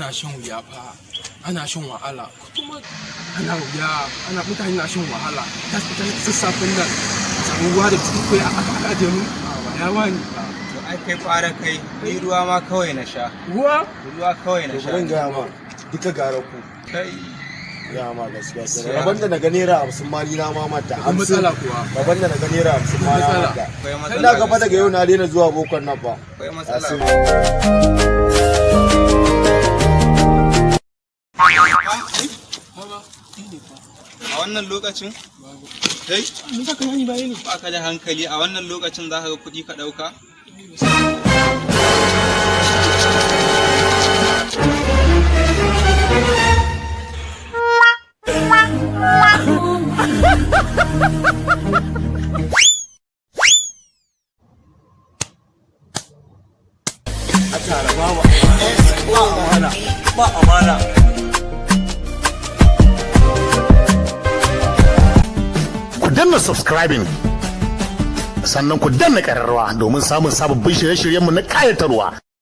ana shan wuya fa, ana shan wahala kuma ana wuya, ana mutane na shan wahala. Ta fita sassafin nan samu ruwa da cikin kai a ajiye mu ba ya wani ba. To ai kai fara kai, ni ruwa ma kawai na sha. Ruwa? Ruwa kawai na sha. Zan gaya ma duka gara ku. Kai. Ya ma gaskiya. Rabon da na ga naira 50 ma ni na ma mata. Akwai matsala kuwa. Rabon da na ga naira 50 ma na mata. Akwai matsala. Ina gaba daga yau na daina zuwa bokon nan fa. Akwai matsala. A wannan lokacin? Kai? Mun saka yani ba ne. Ba ka da hankali a wannan lokacin za ka ga kuɗi ka ɗauka? A tare ba amana. Ba amana. Ku danna subscribing sannan ku danna ƙararrawa domin samun sababbin shirye-shiryenmu na ƙayatarwa.